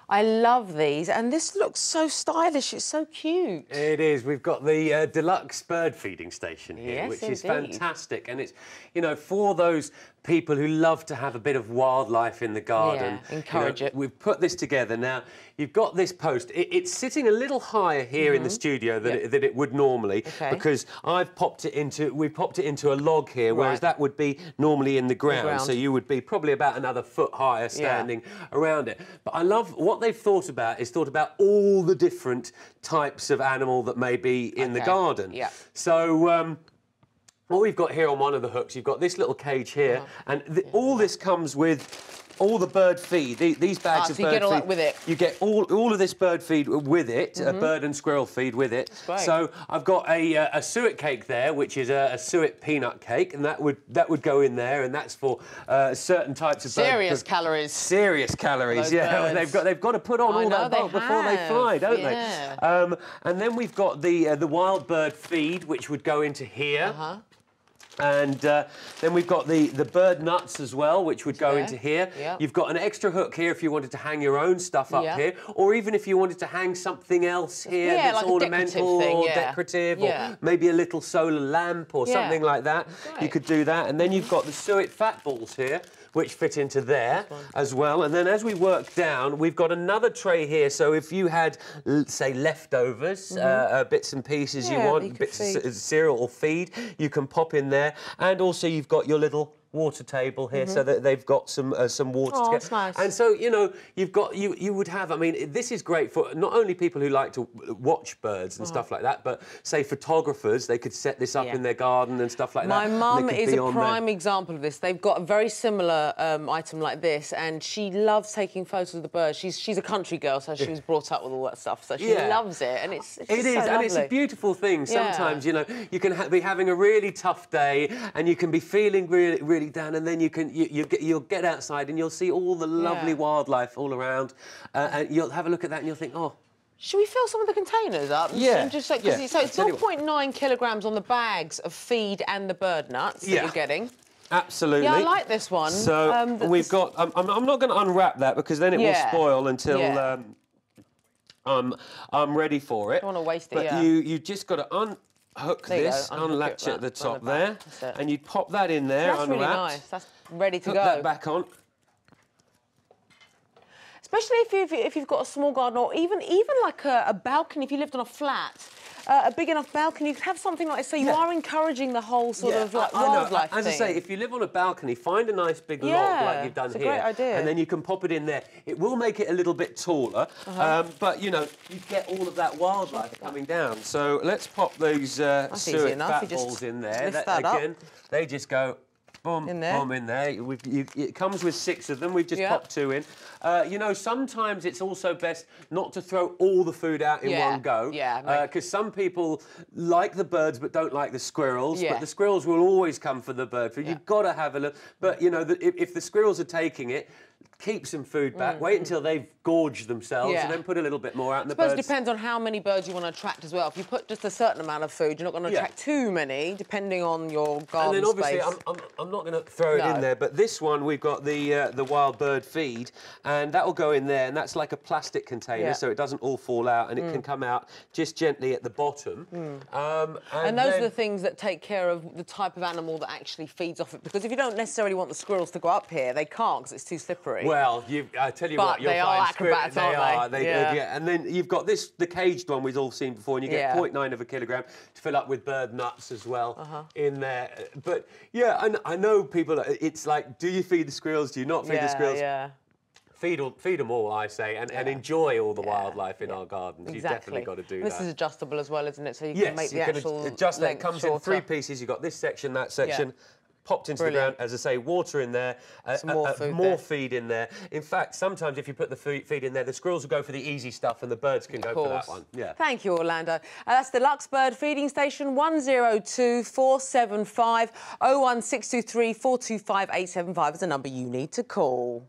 I love these, and this looks so stylish. It's so cute. It is. We've got the deluxe bird feeding station here, Yes, which is indeed. fantastic. And it's, you know, for those people who love to have a bit of wildlife in the garden. Yeah, encourage it. We've put this together now. You've got this post. It's sitting a little higher here in the studio than, it would normally, because we've popped it into a log here, whereas that would be normally in the ground. So you would be probably about another foot higher standing around it. But I love what they've thought about all the different types of animal that may be in the garden. So what we've got here on one of the hooks, you've got this little cage here, and all this comes with all the bird feed. These bags of bird feed. You get all that with it. You get all of this bird feed with it, bird and squirrel feed with it. So I've got a suet cake there, which is a suet peanut cake, and that would go in there, and that's for certain types of serious calories. Serious calories, yeah. They've got to put on all that bulk before they fly, don't they? And then we've got the wild bird feed, which would go into here. And then we've got the bird nuts as well, which would go into here. You've got an extra hook here if you wanted to hang your own stuff up here, or even if you wanted to hang something else here that's like ornamental or decorative, or maybe a little solar lamp or something like that. You could do that. And then you've got the suet fat balls here, which fit into there as well. And then as we work down, we've got another tray here. So if you had, say, leftovers, bits and pieces you want, bits of cereal or feed, you can pop in there. And also you've got your little water table here, so that they've got some water to get. That's nice. And so, you know, you would have, I mean, this is great for not only people who like to watch birds and stuff like that, but say photographers, they could set this up in their garden and stuff like that. My mum is a prime example of this. They've got a very similar item like this, and she loves taking photos of the birds. She's a country girl, so she was brought up with all that stuff, so she loves it, and it's just so lovely. And it's a beautiful thing. Sometimes, you know, you can be having a really tough day, and you can be feeling really down, and then you'll get outside and you'll see all the lovely wildlife all around, and you'll have a look at that and you'll think, oh. Should we fill some of the containers up? And just like, so it's 0.9 kilograms on the bags of feed and the bird nuts that you're getting. Absolutely. Yeah, I like this one. So we've got. I'm not going to unwrap that because then it will spoil until I'm ready for it. I don't want to waste it. But you just got to unhook this, unlatch it at the top there, and you pop that in there, That's unwrapped. Really nice. That's ready to go. Put that back on. Especially if you've got a small garden, or even like a balcony. If you lived on a flat, a big enough balcony, you could have something like this. So you are encouraging the whole sort of like wildlife thing. As I say, if you live on a balcony, find a nice big log like you've done here. Great idea. And then you can pop it in there. It will make it a little bit taller, but you know, you get all of that wildlife coming down. So let's pop those suet fat balls in there. Again, they just go. Boom, in there. Boom, in there. It comes with 6 of them. We've just popped 2 in. You know, sometimes it's also best not to throw all the food out in one go. Because some people like the birds but don't like the squirrels. But the squirrels will always come for the bird food. You've got to have a look. But, you know, if the squirrels are taking it, keep some food back, wait until they've gorged themselves, and then put a little bit more out. And I suppose it depends on how many birds you want to attract as well. If you put just a certain amount of food, you're not going to attract too many, depending on your garden space. And then obviously, I'm not going to throw it in there, but this one, we've got the wild bird feed, and that will go in there, and that's like a plastic container, so it doesn't all fall out, and it can come out just gently at the bottom. And those are the things that take care of the type of animal that actually feeds off it, because if you don't necessarily want the squirrels to go up here, they can't, because it's too slippery. Well, I tell you what, you'll they are acrobats, aren't they? And then you've got the caged one we've all seen before, and you get 0.9 of a kilogram to fill up with bird nuts as well in there. But yeah, I know people. It's like, do you feed the squirrels? Do you not feed the squirrels? Feed them all, I say, and enjoy all the wildlife in our gardens. You've definitely got to do that. This is adjustable as well, isn't it? So you can make the actual adjust that. It comes in 3 pieces. You've got this section, that section. Popped into the ground, as I say, water in there, more feed in there. In fact, sometimes if you put the feed in there, the squirrels will go for the easy stuff and the birds can go for that one. Thank you, Orlando. That's the Deluxe Bird Feeding Station, 102 475 01623 425 875 is the number you need to call.